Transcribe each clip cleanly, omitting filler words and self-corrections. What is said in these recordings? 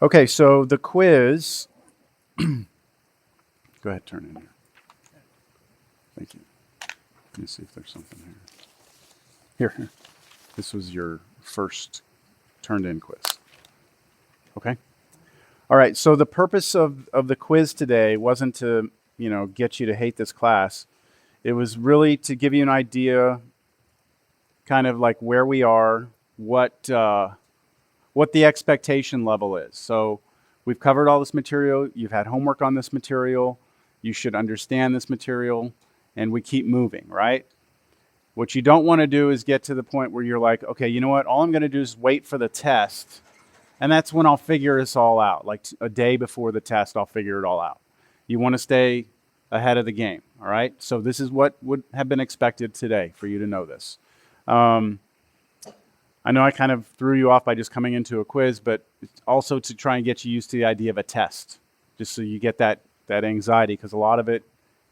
Okay, so the quiz. Go ahead, turn in here. Thank you. Let me see if there's something here. Here. This was your first turned in quiz. Okay? All right, so the purpose of the quiz today wasn't to, get you to hate this class. It was really to give you an idea, kind of like where we are, what the expectation level is. So we've covered all this material. You've had homework on this material. You should understand this material, and we keep moving, right? What you don't want to do is get to the point where you're like, okay, you know what? All I'm going to do is wait for the test, and that's when I'll figure this all out. Like a day before the test, I'll figure it all out. You want to stay ahead of the game, all right? So this is what would have been expected today for you to know this. I know I kind of threw you off by just coming into a quiz, but it's also to try and get you used to the idea of a test, just so you get that anxiety, because a lot of it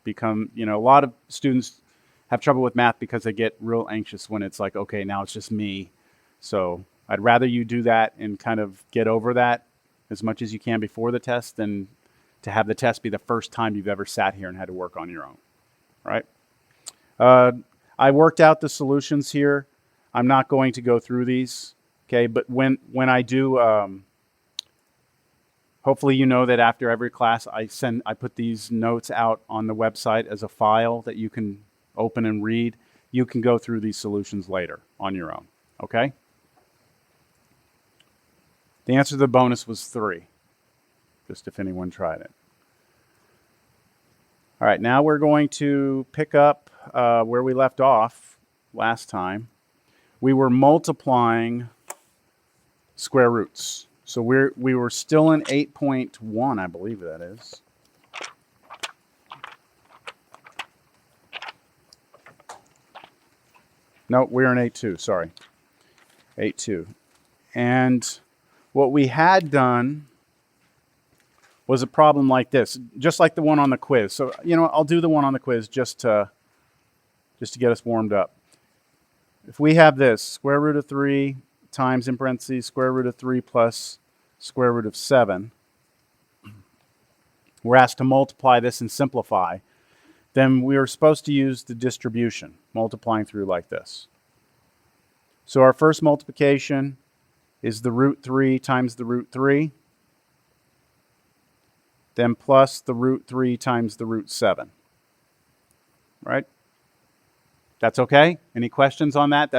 a lot of students have trouble with math because they get real anxious when it's like, okay, now it's just me. So I'd rather you do that and kind of get over that as much as you can before the test than to have the test be the first time you've ever sat here and had to work on your own, right? I worked out the solutions here. I'm not going to go through these, okay? But when I do, hopefully you know that after every class I put these notes out on the website as a file that you can open and read. You can go through these solutions later on your own, okay? The answer to the bonus was 3, just if anyone tried it. All right, now we're going to pick up where we left off last time. We were multiplying square roots. So we were still in 8.1, I believe that is. No, we're in 8.2, sorry. 8.2. And what we had done was a problem like this, just like the one on the quiz. So, I'll do the one on the quiz just to get us warmed up. If we have this, square root of 3 times, in parentheses, square root of 3 plus square root of 7, we're asked to multiply this and simplify, then we are supposed to use the distribution, multiplying through like this. So our first multiplication is the root 3 times the root 3, then plus the root 3 times the root 7, right? That's okay? Any questions on that?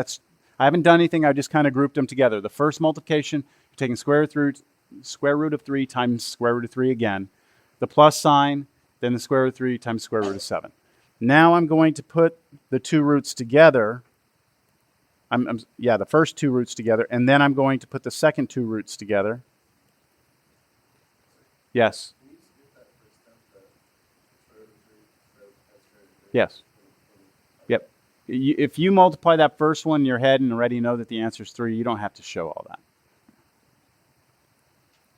I haven't done anything. I just kind of grouped them together. The first multiplication, you're taking square root of 3 times square root of 3 again. The plus sign, then the square root of 3 times square root of 7. Now I'm going to put the two roots together. The first two roots together, and then I'm going to put the second two roots together. Yes? Yes. Yep. If you multiply that first one in your head and already know that the answer is 3, you don't have to show all that.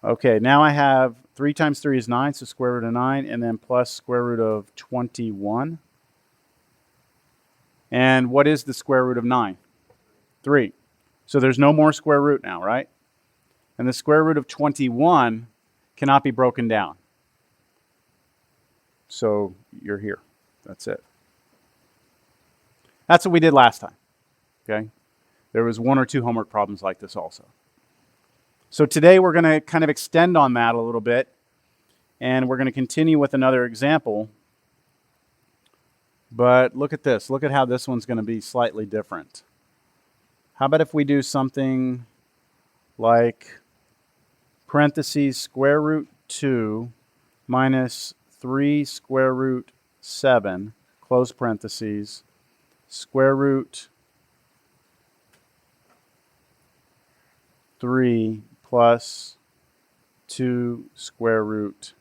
Okay, now I have 3 times 3 is 9, so square root of 9, and then plus square root of 21. And what is the square root of 9? 3. So there's no more square root now, right? And the square root of 21 cannot be broken down. So you're here. That's it. That's what we did last time, okay? There was 1 or 2 homework problems like this also. So today we're going to kind of extend on that a little bit, and we're going to continue with another example. But look at this. Look at how this one's going to be slightly different. How about if we do something like parentheses square root 2 minus 3 square root 7, close parentheses, square root 3 plus 2 square root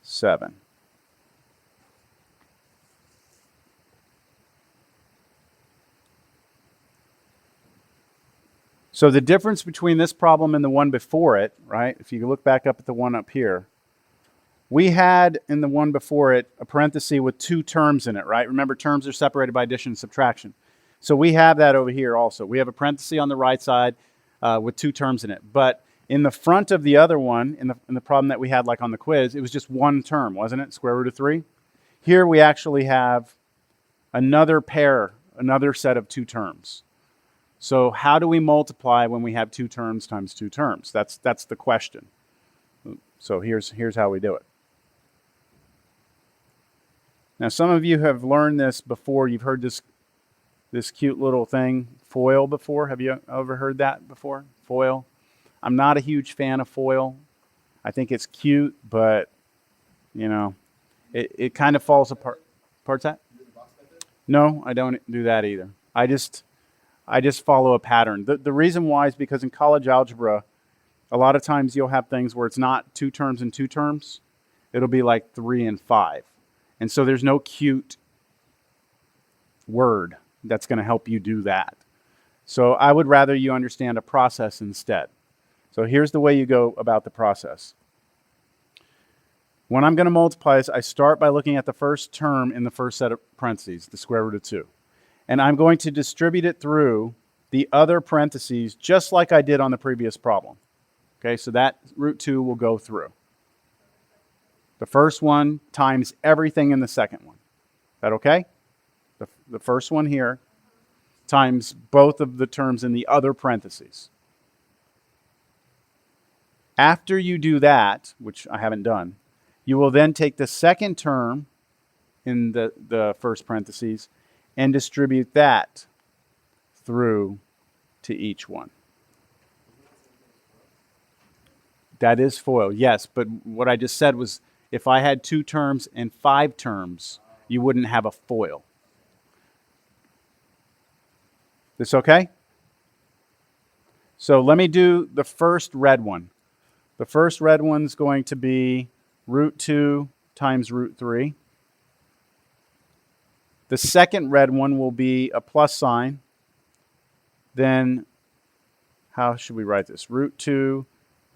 7. So the difference between this problem and the one before it, right, if you look back up at the one up here, we had in the one before it a parenthesis with 2 terms in it, right? Remember, terms are separated by addition and subtraction. So we have that over here also. We have a parenthesis on the right side with 2 terms in it. But In the front of the other one, in the problem that we had like on the quiz, it was just one term, wasn't it? Square root of 3. Here we actually have another pair, another set of two terms. So how do we multiply when we have two terms times two terms? That's the question. So here's how we do it. Now some of you have learned this before. You've heard this cute little thing, FOIL, before. Have you ever heard that before? FOIL. I'm not a huge fan of FOIL. I think it's cute, but you know, it kind of falls apart. Part's that? No, I don't do that either. I just follow a pattern. The reason why is because in college algebra, a lot of times you'll have things where it's not two terms and two terms. It'll be like 3 and 5. And so there's no cute word that's going to help you do that. So I would rather you understand a process instead. So here's the way you go about the process. When I'm going to multiply this, I start by looking at the first term in the first set of parentheses, the square root of 2. And I'm going to distribute it through the other parentheses just like I did on the previous problem. Okay, so that root 2 will go through. The first one times everything in the second one. Is that okay? The first one here times both of the terms in the other parentheses. After you do that, which I haven't done, you will then take the second term in the first parentheses and distribute that through to each one. That is FOIL, yes, but what I just said was if I had 2 terms and 5 terms, you wouldn't have a FOIL. This okay? So let me do the first red one. The first red one's going to be root 2 times root 3. The second red one will be a plus sign. Then, how should we write this? Root 2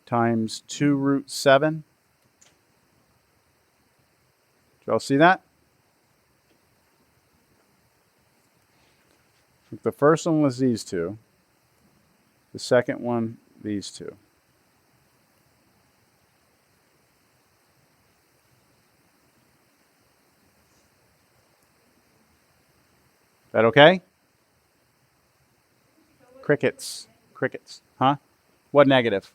times 2 root 7. Did y'all see that? The first one was these two. The second one, these two. That okay? Crickets. Crickets. Huh? What negative?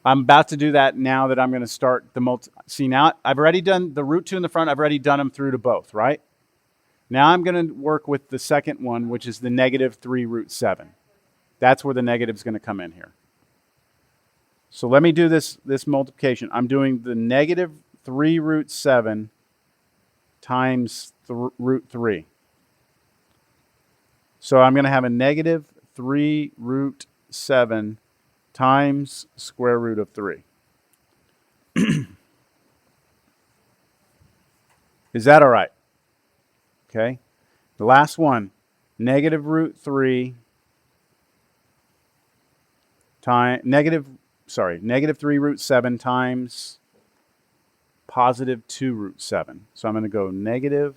I'm about to do that now that I'm going to start the See, now I've already done the root 2 in the front. I've already done them through to both, right? Now I'm going to work with the second one, which is the negative 3 root 7. That's where the negative is going to come in here. So let me do this multiplication. I'm doing the negative 3 root 7 times root 3. So I'm going to have a negative 3 root 7 times square root of 3. Is that all right? Okay. The last one, negative root 3 times negative 3 root 7 times positive 2 root 7. So I'm going to go negative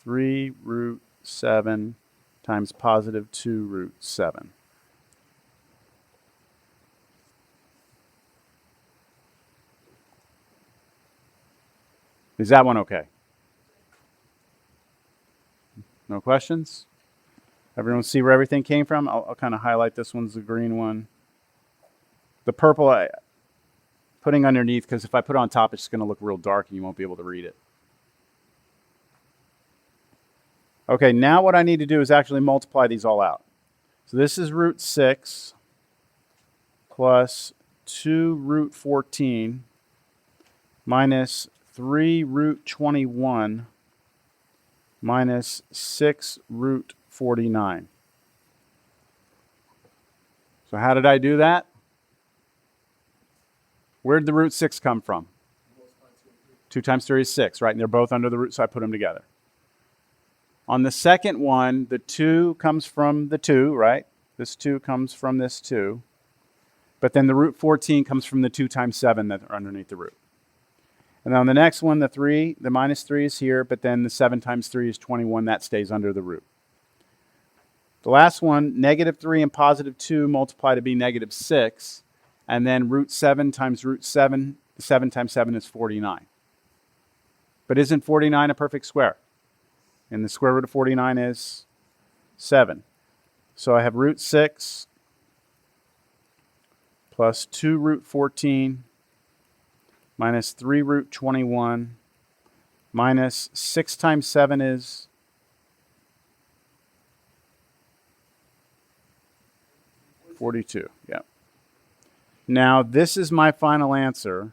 3 root 7 times positive 2 root 7. Is that one okay? No questions? Everyone see where everything came from? I'll kind of highlight this one's the green one. The purple I putting underneath, because if I put it on top, it's just going to look real dark and you won't be able to read it. Okay, now what I need to do is actually multiply these all out. So this is root 6 plus 2 root 14 minus 3 root 21 minus 6 root 49. So how did I do that? Where did the root 6 come from? 2 times 3 is 6, right? And they're both under the root, so I put them together. On the second one, the 2 comes from the 2, right? This 2 comes from this 2. But then the root 14 comes from the 2 times 7 that are underneath the root. And on the next one, the minus 3 is here, but then the 7 times 3 is 21. That stays under the root. The last one, negative 3 and positive 2 multiply to be negative 6. And then root 7 times root 7. 7 times 7 is 49. But isn't 49 a perfect square? And the square root of 49 is 7. So I have root 6 plus 2 root 14 minus 3 root 21 minus 6 times 7 is 42. Yeah. Now this is my final answer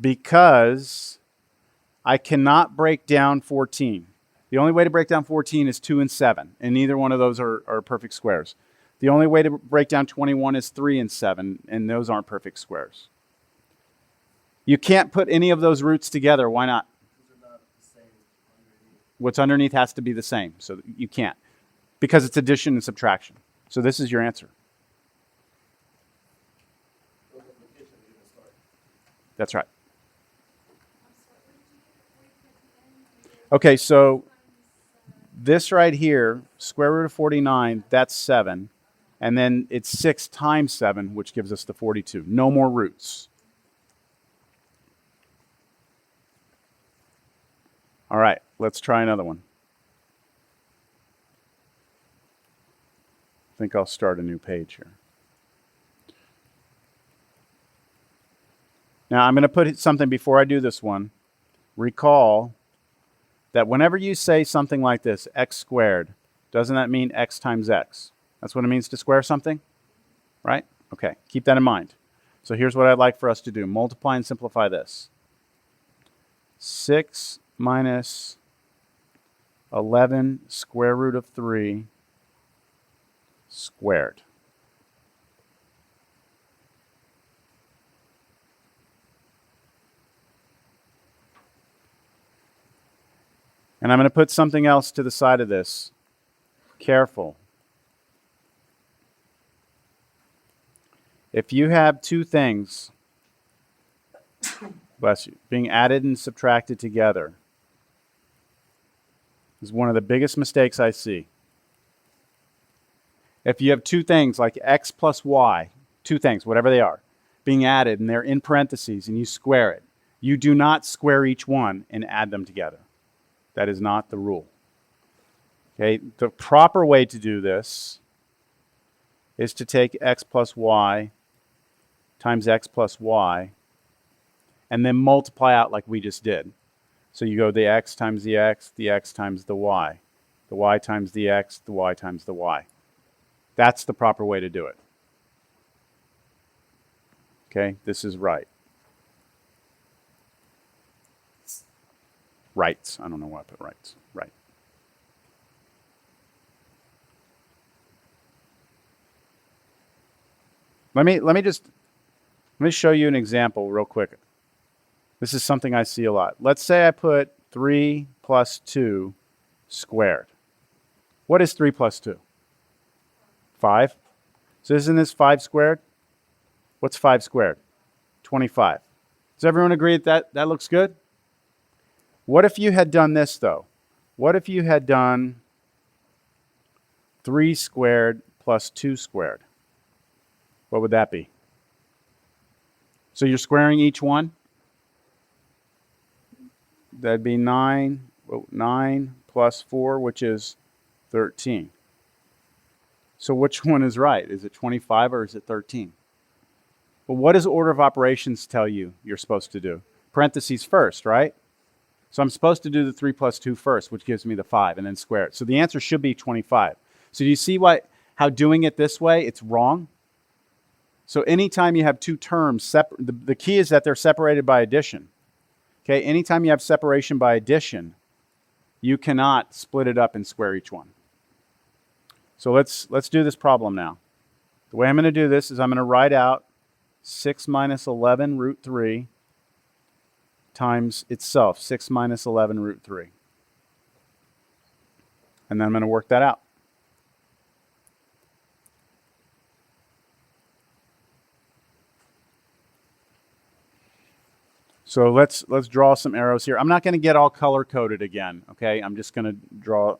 because I cannot break down 14. The only way to break down 14 is 2 and 7, and neither one of those are perfect squares. The only way to break down 21 is 3 and 7, and those aren't perfect squares. You can't put any of those roots together. Why not? They're not the same underneath. What's underneath has to be the same, so you can't. Because it's addition and subtraction. So this is your answer. That's right. Okay, so this right here, square root of 49, that's 7. And then it's 6 times 7, which gives us the 42. No more roots. All right, let's try another one. I think I'll start a new page here. Now, I'm going to put something before I do this one. Recall that whenever you say something like this, x squared, doesn't that mean x times x? That's what it means to square something, right? Okay, keep that in mind. So here's what I'd like for us to do. Multiply and simplify this. 6 minus 11 square root of 3 squared. And I'm going to put something else to the side of this. Careful. If you have two things, bless you, being added and subtracted together, is one of the biggest mistakes I see. If you have two things like x plus y, two things, whatever they are, being added and they're in parentheses and you square it, you do not square each one and add them together. That is not the rule. Okay, the proper way to do this is to take x plus y times x plus y and then multiply out like we just did. So you go the x times the x times the y times the x, the y times the y. That's the proper way to do it. Okay, this is right. Rights. I don't know why I put rights. Right. Let me show you an example real quick. This is something I see a lot. Let's say I put 3 plus 2 squared. What is 3 plus 2? 5. So isn't this 5 squared? What's 5 squared? 25. Does everyone agree that that looks good? What if you had done this, though? What if you had done 3 squared plus 2 squared? What would that be? So you're squaring each one? That'd be 9 plus 4, which is 13. So which one is right? Is it 25 or is it 13? Well, what does order of operations tell you you're supposed to do? Parentheses first, right? So I'm supposed to do the 3 plus 2 first, which gives me the 5, and then square it. So the answer should be 25. So do you see how doing it this way, it's wrong? So anytime you have two terms, the key is that they're separated by addition. Okay, anytime you have separation by addition, you cannot split it up and square each one. So let's do this problem now. The way I'm going to do this is I'm going to write out 6 minus 11 root 3 times itself, 6 minus 11 root 3. And then I'm going to work that out. So let's draw some arrows here. I'm not going to get all color-coded again, okay? I'm just going to draw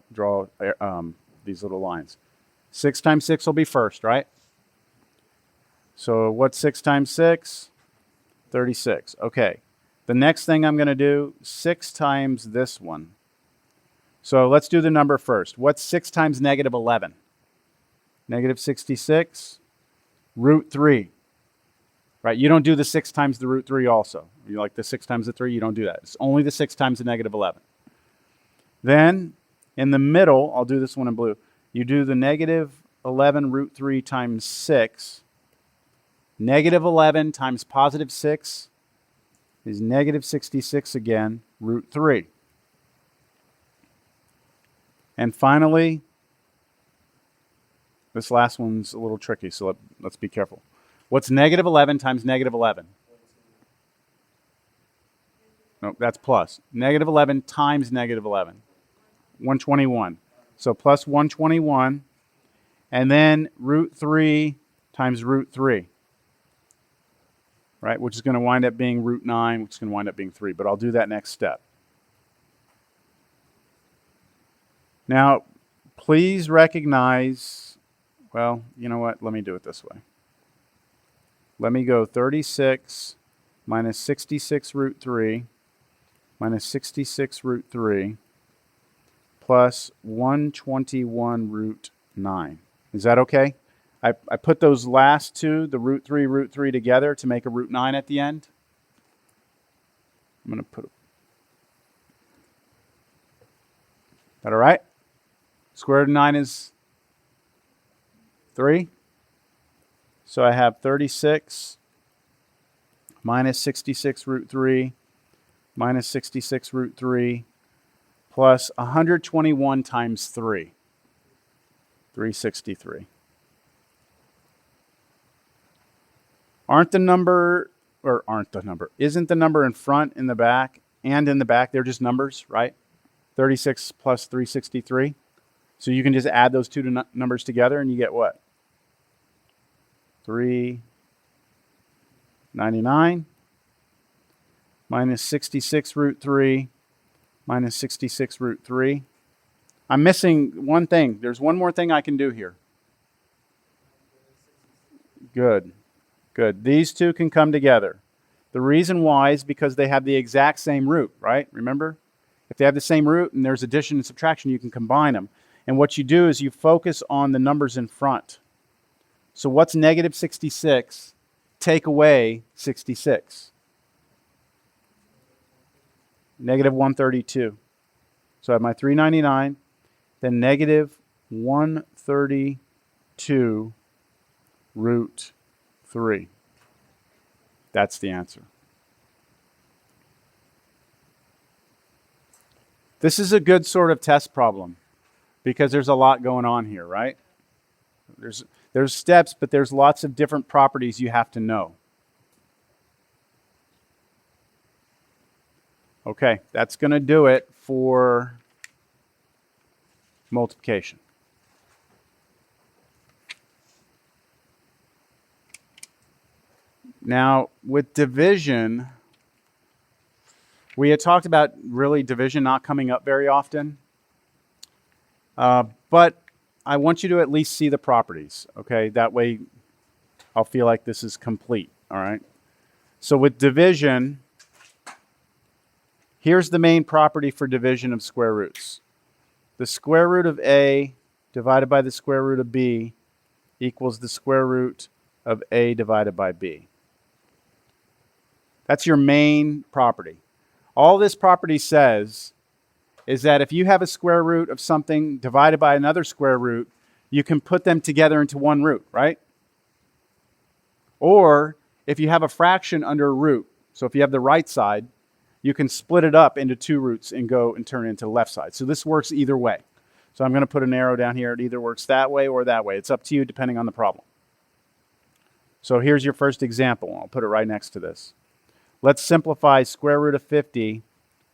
these little lines. 6 times 6 will be first, right? So what's 6 times 6? 36. Okay. The next thing I'm going to do, 6 times this one. So let's do the number first. What's 6 times negative 11? Negative 66. Root 3. Right? You don't do the 6 times the root 3 also. You like the 6 times the 3? You don't do that. It's only the 6 times the negative 11. Then, in the middle, I'll do this one in blue. You do the negative 11 root 3 times 6. Negative 11 times positive 6 is negative 66 again, root 3. And finally, this last one's a little tricky, so let's be careful. What's negative 11 times negative 11? No, that's plus. Negative 11 times negative 11. 121. So plus 121. And then root 3 times root 3. Right? Which is going to wind up being root 9, which is going to wind up being 3. But I'll do that next step. Now, please recognize, well, you know what? Let me do it this way. Let me go 36 minus 66 root 3 minus 66 root 3 plus 121 root 9. Is that okay? I put those last two, the root 3 together to make a root 9 at the end. I'm going to put that all right? Square root of 9 is 3. So I have 36 minus 66 root 3 minus 66 root 3 plus 121 times 3. 363. Isn't the number in front, in the back, and in the back, they're just numbers, right? 36 plus 363. So you can just add those two numbers together and you get what? 399 minus 66 root 3 minus 66 root 3. I'm missing one thing. There's one more thing I can do here. Good. Good. These two can come together. The reason why is because they have the exact same root, right? Remember? If they have the same root and there's addition and subtraction, you can combine them. And what you do is you focus on the numbers in front. So what's negative 66? Take away 66. Negative 132. So I have my 399, then negative 132 root 3. That's the answer. This is a good sort of test problem because there's a lot going on here, right? There's steps, but there's lots of different properties you have to know. Okay, that's going to do it for multiplication. Now, with division, we had talked about really division not coming up very often. But I want you to at least see the properties, okay? That way I'll feel like this is complete, all right? So with division, here's the main property for division of square roots. The square root of A divided by the square root of B equals the square root of A divided by B. That's your main property. All this property says is that if you have a square root of something divided by another square root, you can put them together into one root, right? Or if you have a fraction under a root, so if you have the right side, you can split it up into two roots and go and turn it into the left side. So this works either way. So I'm going to put an arrow down here. It either works that way or that way. It's up to you depending on the problem. So here's your first example. I'll put it right next to this. Let's simplify square root of 50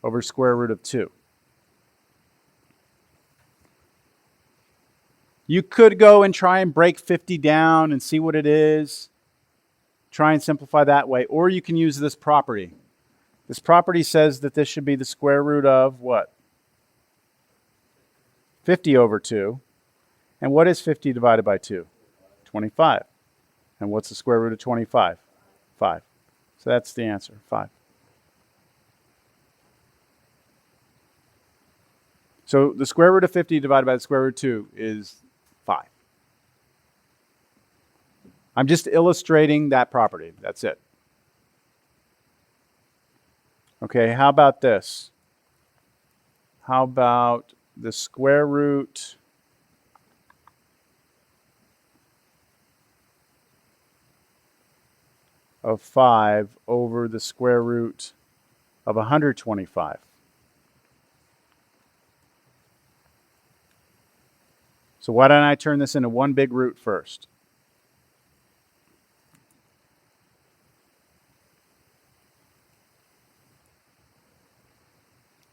over square root of 2. You could go and try and break 50 down and see what it is. Try and simplify that way. Or you can use this property. This property says that this should be the square root of what? 50 over 2. And what is 50 divided by 2? 25. And what's the square root of 25? 5. So that's the answer, 5. So the square root of 50 divided by the square root of 2 is 5. I'm just illustrating that property. That's it. Okay, how about this? How about the square root of 5 over the square root of 125? So why don't I turn this into one big root first?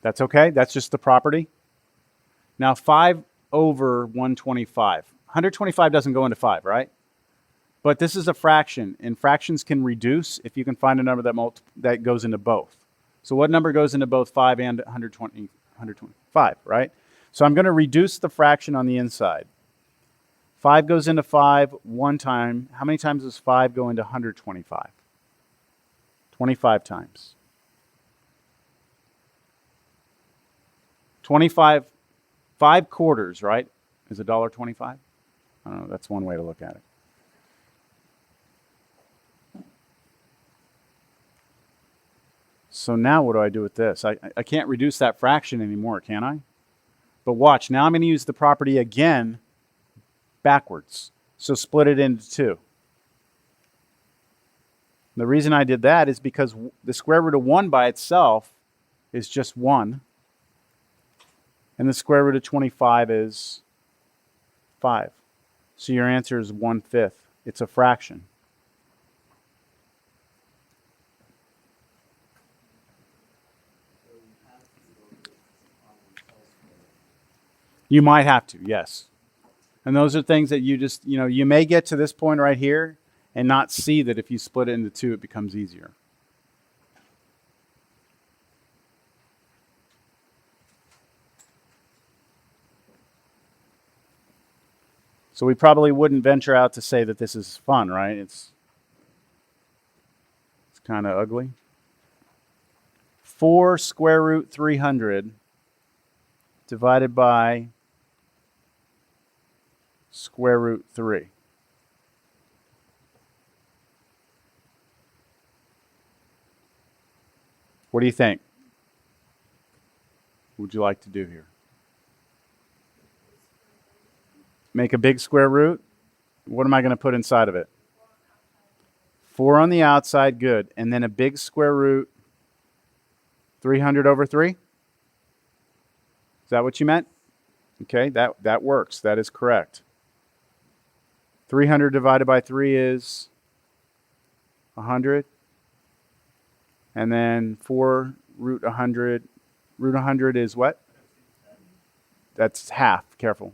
That's okay? That's just the property. Now 5 over 125. 125 doesn't go into 5, right? But this is a fraction, and fractions can reduce if you can find a number that goes into both. So what number goes into both 5 and 125, right? So I'm going to reduce the fraction on the inside. 5 goes into 5 one time. How many times does 5 go into 125? 25 times. 25, 5 quarters, right, is $1.25? I don't know, that's one way to look at it. So now what do I do with this? I can't reduce that fraction anymore, can I? But watch, now I'm going to use the property again backwards. So split it into 2. The reason I did that is because the square root of 1 by itself is just 1. And the square root of 25 is 5. So your answer is 1/5. It's a fraction. You might have to, yes. And those are things that you just, you may get to this point right here and not see that if you split it into 2, it becomes easier. So we probably wouldn't venture out to say that this is fun, right? It's kind of ugly. 4 square root 300 divided by square root 3. What do you think? What would you like to do here? Make a big square root? What am I going to put inside of it? 4 on the outside, good. And then a big square root, 300 over 3? Is that what you meant? Okay, that works. That is correct. 300 divided by 3 is 100. And then 4 root 100. Root 100 is what? That's half. Careful.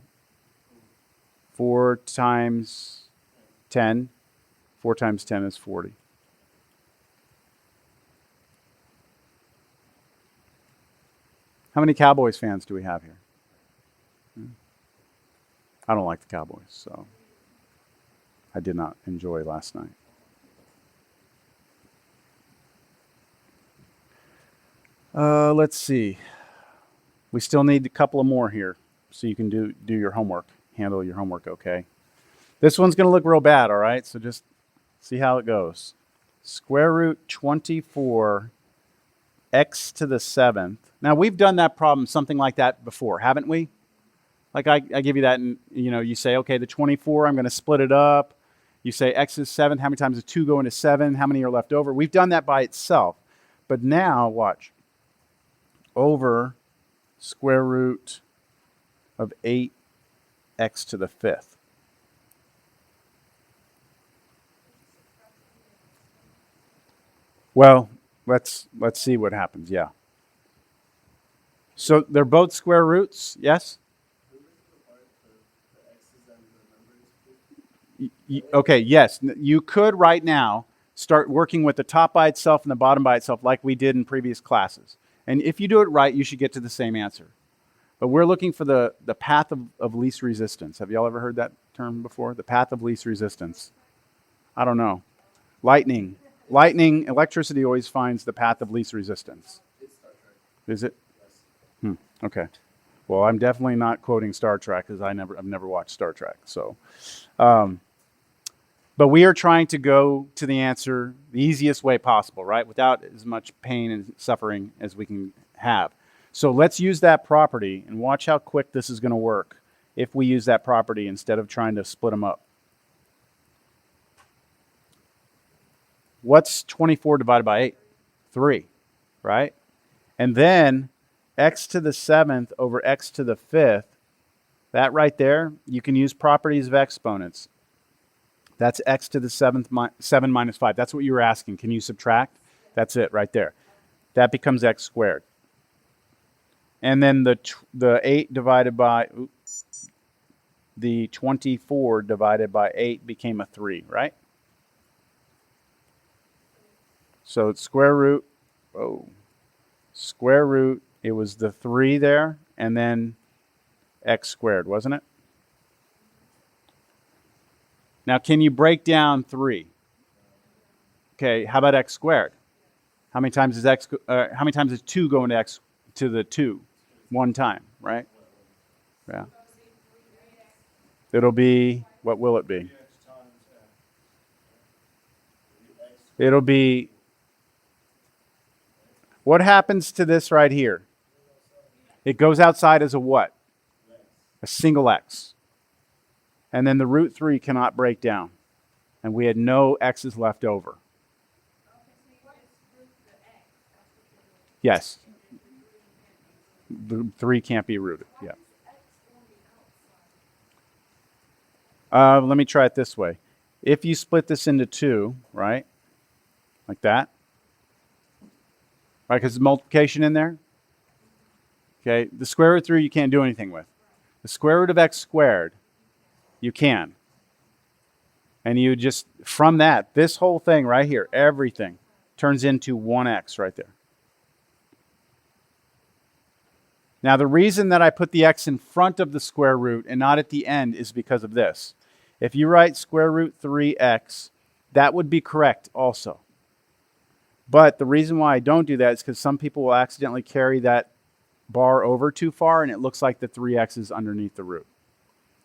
4 times 10. 4 times 10 is 40. How many Cowboys fans do we have here? I don't like the Cowboys, so I did not enjoy last night. Let's see. We still need a couple of more here so you can do your homework, handle your homework okay. This one's going to look real bad, all right? So just see how it goes. Square root 24 x to the 7th. Now, we've done that problem, something like that before, haven't we? Like I give you that, and you say, okay, the 24, I'm going to split it up. You say x is 7. How many times does 2 go into 7? How many are left over? We've done that by itself. But now, watch. Over square root of 8x to the 5th. Well, let's see what happens. Yeah. So they're both square roots, yes? Okay, yes. You could right now start working with the top by itself and the bottom by itself like we did in previous classes. And if you do it right, you should get to the same answer. But we're looking for the path of least resistance. Have y'all ever heard that term before? The path of least resistance. I don't know. Lightning, electricity always finds the path of least resistance. It's Star Trek. Is it? Yes. Okay. Well, I'm definitely not quoting Star Trek because I've never watched Star Trek. So, but we are trying to go to the answer the easiest way possible, right? Without as much pain and suffering as we can have. So let's use that property and watch how quick this is going to work if we use that property instead of trying to split them up. What's 24 divided by 8? 3, right? And then x to the 7th over x to the 5th, that right there, you can use properties of exponents. That's x to the 7 minus 5. That's what you were asking. Can you subtract? That's it right there. That becomes x squared. And then the 8 divided by, the 24 divided by 8 became a 3, right? So it's square root, it was the 3 there, and then x squared, wasn't it? Now, can you break down 3? Okay, how about x squared? How many times is 2 going to x to the 2? 1 time, right? Yeah. It'll be, what will it be? It'll be, what happens to this right here? It goes outside as a what? A single x. And then the root 3 cannot break down. And we had no x's left over. Yes. The 3 can't be rooted. Yeah. Let me try it this way. If you split this into 2, right? Like that. Right, because there's multiplication in there. Okay, the square root of 3 you can't do anything with. The square root of x squared, you can. And you just, from that, this whole thing right here, everything, turns into 1x right there. Now, the reason that I put the x in front of the square root and not at the end is because of this. If you write square root 3x, that would be correct also. But the reason why I don't do that is because some people will accidentally carry that bar over too far and it looks like the 3x is underneath the root.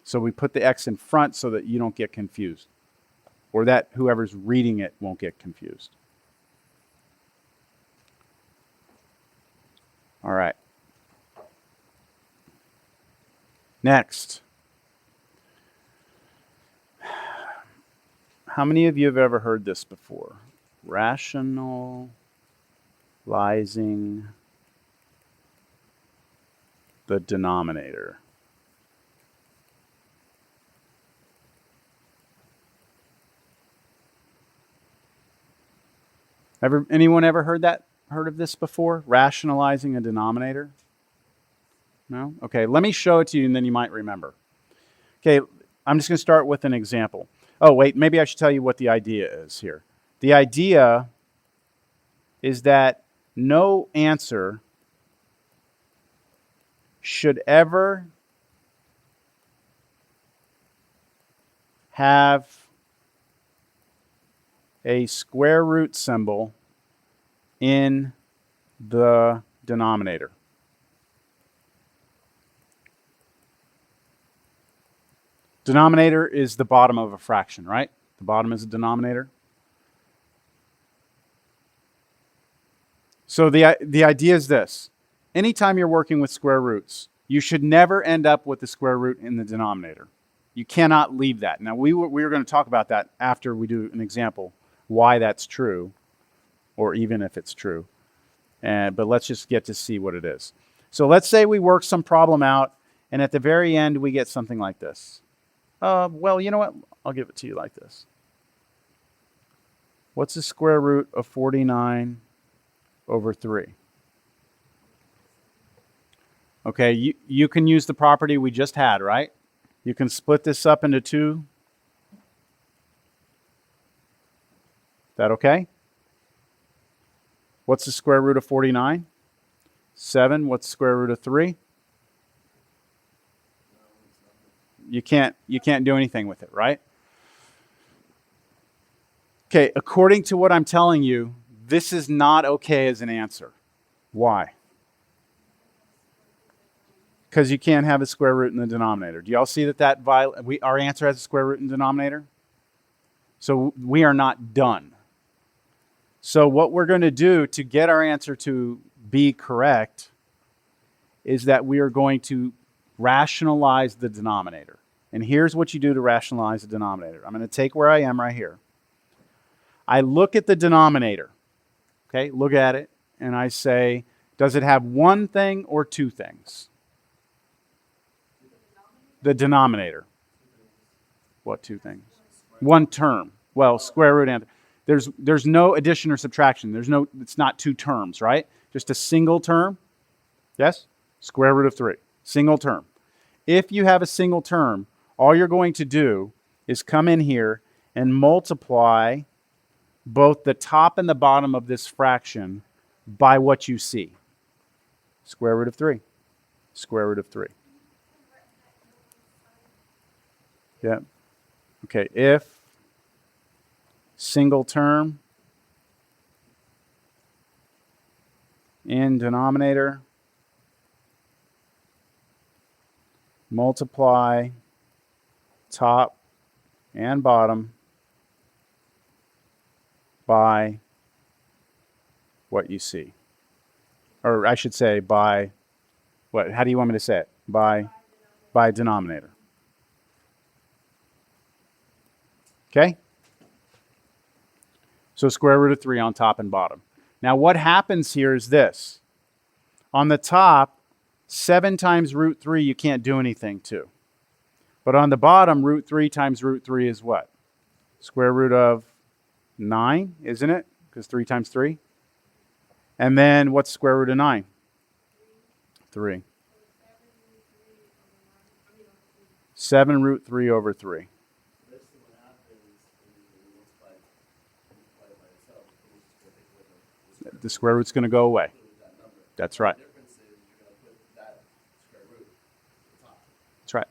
So we put the x in front so that you don't get confused, or that whoever's reading it won't get confused. All right. Next. How many of you have ever heard this before? Rationalizing the denominator. Anyone ever heard of this before? Rationalizing a denominator? No? Okay, let me show it to you and then you might remember. Okay, I'm just going to start with an example. Oh, wait, maybe I should tell you what the idea is here. The idea is that no answer should ever have a square root symbol in the denominator. Denominator is the bottom of a fraction, right? The bottom is a denominator. So the idea is this. Anytime you're working with square roots, you should never end up with the square root in the denominator. You cannot leave that. Now, we were going to talk about that after we do an example, why that's true, or even if it's true. But let's just get to see what it is. So let's say we work some problem out, and at the very end, we get something like this. Well, you know what? I'll give it to you like this. What's the square root of 49 over 3? Okay, you can use the property we just had, right? You can split this up into 2. That okay? What's the square root of 49? 7. What's the square root of 3? You can't do anything with it, right? Okay, according to what I'm telling you, this is not okay as an answer. Why? Because you can't have a square root in the denominator. Do y'all see that our answer has a square root in the denominator? So we are not done. So what we're going to do to get our answer to be correct is that we are going to rationalize the denominator. And here's what you do to rationalize the denominator. I'm going to take where I am right here. I look at the denominator. Okay, look at it, and I say, does it have one thing or two things? The denominator. What two things? One term. Well, square root and there's no addition or subtraction. It's not two terms, right? Just a single term. Yes? Square root of 3. Single term. If you have a single term, all you're going to do is come in here and multiply both the top and the bottom of this fraction by what you see. Square root of 3. Square root of 3. Yeah. Okay, if single term in denominator multiply top and bottom by what you see. Or I should say by what? How do you want me to say it? By denominator. Okay? So square root of 3 on top and bottom. Now what happens here is this. On the top, 7 times root 3 you can't do anything to. But on the bottom, root 3 times root 3 is what? Square root of 9, isn't it? Because 3 times 3. And then what's square root of 9? 3. 7 root 3 over 3. The square root's going to go away. That's right. That's right.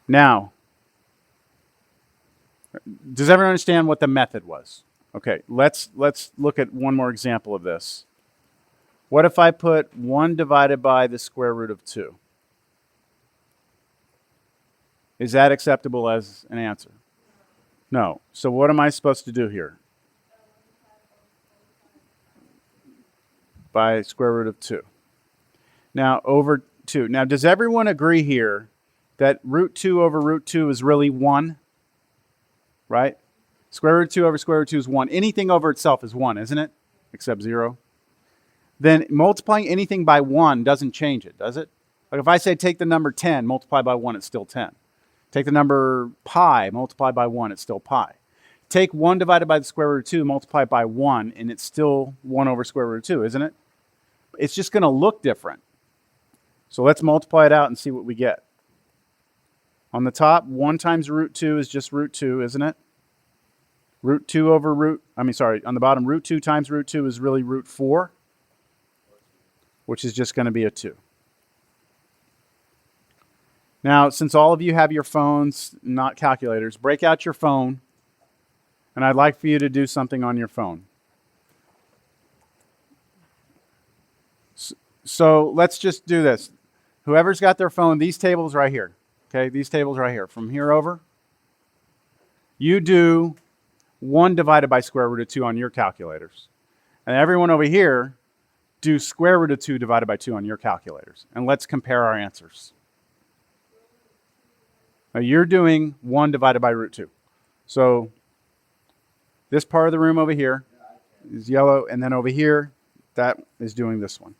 Now, does everyone understand what the method was? Okay, let's look at one more example of this. What if I put 1 divided by the square root of 2? Is that acceptable as an answer? No. So what am I supposed to do here? By square root of 2. Now, over 2. Now, does everyone agree here that root 2 over root 2 is really 1? Right? Square root 2 over square root 2 is 1. Anything over itself is 1, isn't it? Except 0. Then multiplying anything by 1 doesn't change it, does it? Like if I say take the number 10, multiply by 1, it's still 10. Take the number pi, multiply by 1, it's still pi. Take 1 divided by the square root of 2, multiply by 1, and it's still 1 over square root of 2, isn't it? It's just going to look different. So let's multiply it out and see what we get. On the top, 1 times root 2 is just root 2, isn't it? On the bottom, root 2 times root 2 is really root 4, which is just going to be a 2. Now, since all of you have your phones, not calculators, break out your phone, and I'd like for you to do something on your phone. So let's just do this. Whoever's got their phone, these tables right here, okay, these tables right here, from here over, you do 1 divided by square root of 2 on your calculators. And everyone over here, do square root of 2 divided by 2 on your calculators. And let's compare our answers. Now you're doing 1 divided by root 2. So this part of the room over here is yellow, and then over here, that is doing this one.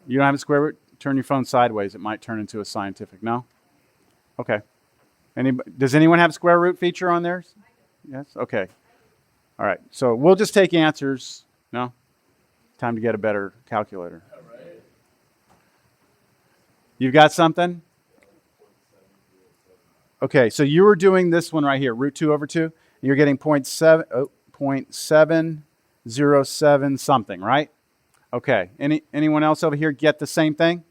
You don't have a square root? Turn your phone sideways. It might turn into a scientific. No? Okay. Does anyone have a square root feature on theirs? Yes? Okay. All right. So we'll just take answers. No? Time to get a better calculator. You've got something? Okay. So you were doing this one right here, root 2 over 2. And you're getting 0.707 something, right? Okay. Anyone else over here get the same thing?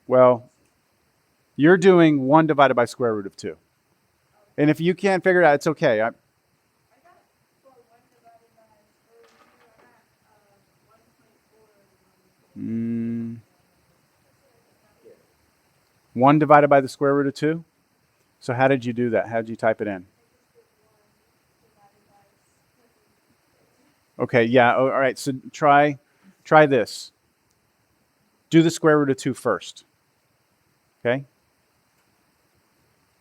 Well, you're doing 1 divided by square root of 2. And if you can't figure it out, it's okay. I got it. For 1 divided by square root of 2, I got 1.4. 1 divided by the square root of 2? So how did you do that? How did you type it in? Okay, yeah, all right. So try this. Do the square root of 2 first. Okay?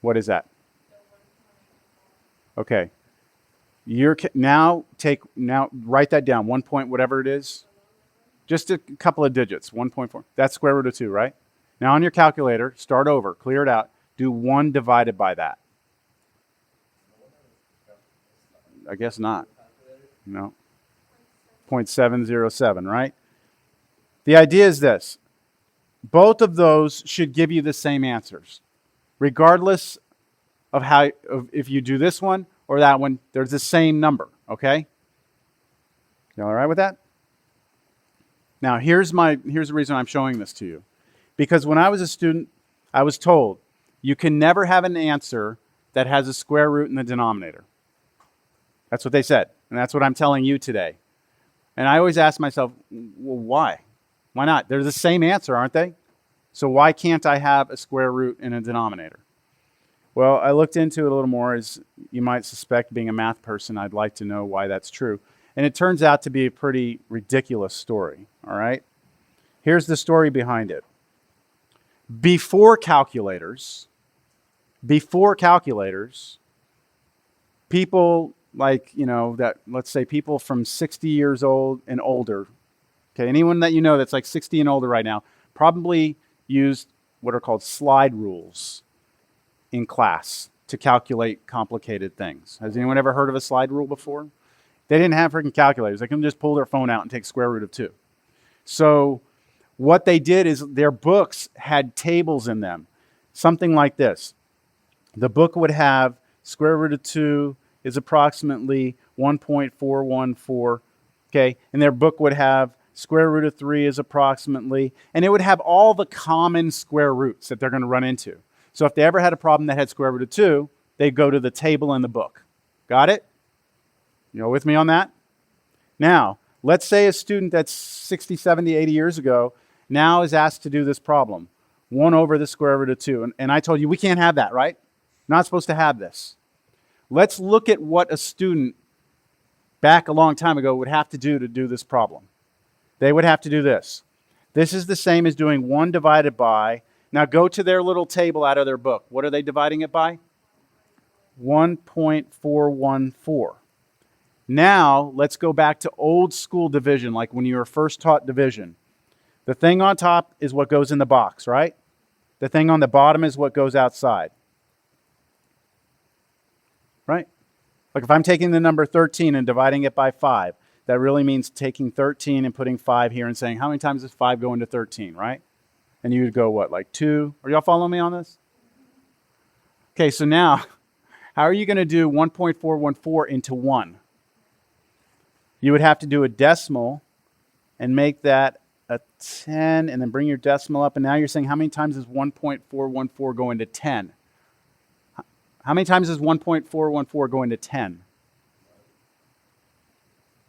What is that? Okay. Now write that down. 1 point whatever it is. Just a couple of digits. 1.4. That's square root of 2, right? Now on your calculator, start over, clear it out. Do 1 divided by that. I guess not. No. 0.707, right? The idea is this. Both of those should give you the same answers. Regardless of if you do this one or that one, there's the same number, okay? You all right with that? Now, here's the reason I'm showing this to you. Because when I was a student, I was told you can never have an answer that has a square root in the denominator. That's what they said, and that's what I'm telling you today. And I always ask myself, well, why? Why not? They're the same answer, aren't they? So why can't I have a square root in a denominator? Well, I looked into it a little more. As you might suspect, being a math person, I'd like to know why that's true. And it turns out to be a pretty ridiculous story, all right? Here's the story behind it. Before calculators, people like, let's say people from 60 years old and older, okay, anyone that you know that's like 60 and older right now, probably used what are called slide rules in class to calculate complicated things. Has anyone ever heard of a slide rule before? They didn't have freaking calculators. They couldn't just pull their phone out and take square root of 2. So what they did is their books had tables in them, something like this. The book would have square root of 2 is approximately 1.414, okay? And their book would have square root of 3 is approximately, and it would have all the common square roots that they're going to run into. So if they ever had a problem that had square root of 2, they'd go to the table in the book. Got it? You with me on that? Now, let's say a student that's 60, 70, 80 years ago now is asked to do this problem. 1 over the square root of 2. And I told you, we can't have that, right? Not supposed to have this. Let's look at what a student back a long time ago would have to do this problem. They would have to do this. This is the same as doing 1 divided by. Now go to their little table out of their book. What are they dividing it by? 1.414. Now let's go back to old school division, like when you were first taught division. The thing on top is what goes in the box, right? The thing on the bottom is what goes outside. Right? Like if I'm taking the number 13 and dividing it by 5, that really means taking 13 and putting 5 here and saying, how many times does 5 go into 13, right? And you would go, what, like 2? Are y'all following me on this? Okay, so now, how are you going to do 1.414 into 1? You would have to do a decimal and make that a 10 and then bring your decimal up. And now you're saying, how many times does 1.414 go into 10? How many times does 1.414 go into 10?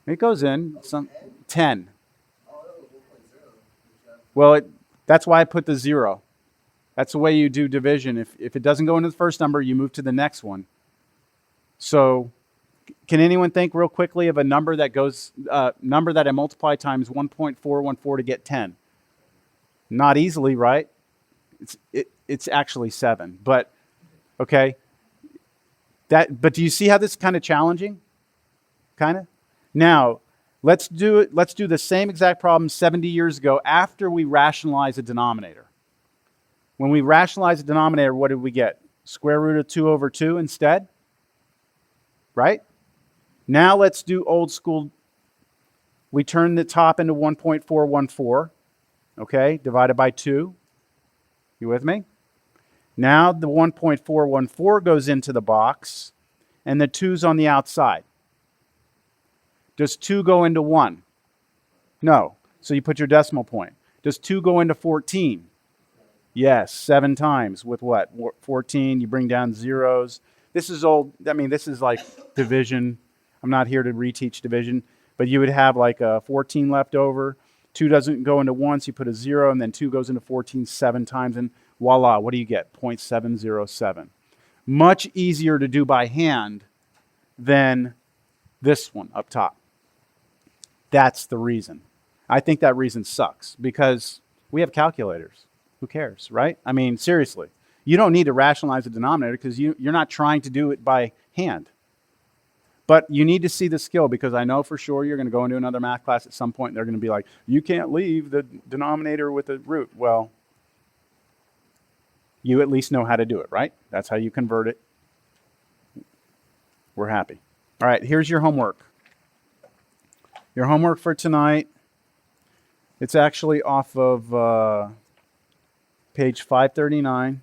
It goes in some 10. Well, that's why I put the 0. That's the way you do division. If it doesn't go into the first number, you move to the next one. So, can anyone think real quickly of a number that I multiply times 1.414 to get 10? Not easily, right? It's actually 7. But okay. But do you see how this is kind of challenging? Kind of? Now, let's do the same exact problem 70 years ago after we rationalized the denominator. When we rationalized the denominator, what did we get? Square root of 2 over 2 instead? Right? Now let's do old school. We turn the top into 1.414, okay, divided by 2. You with me? Now the 1.414 goes into the box, and the 2's on the outside. Does 2 go into 1? No. So you put your decimal point. Does 2 go into 14? Yes, 7 times with what? 14, you bring down zeros. This is old, I mean, this is like division. I'm not here to reteach division, but you would have like a 14 left over. 2 doesn't go into 1, so you put a 0, and then 2 goes into 14 7 times, and voila, what do you get? 0.707. Much easier to do by hand than this one up top. That's the reason. I think that reason sucks because we have calculators. Who cares, right? I mean, seriously. You don't need to rationalize the denominator because you're not trying to do it by hand. But you need to see the skill because I know for sure you're going to go into another math class at some point and they're going to be like, you can't leave the denominator with the root. Well, you at least know how to do it, right? That's how you convert it. We're happy. All right, here's your homework. Your homework for tonight, it's actually off of page 539.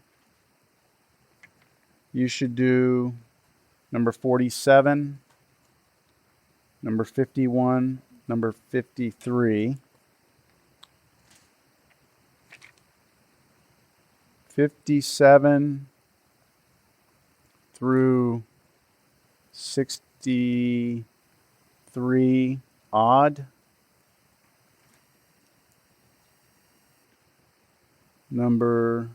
You should do number 47, number 51, number 53, 57 through 63 odd. Number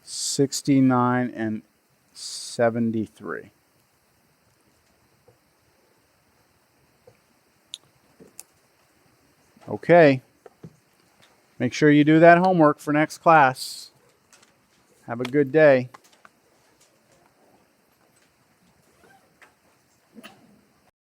69 and 73. Okay. Make sure you do that homework for next class. Have a good day.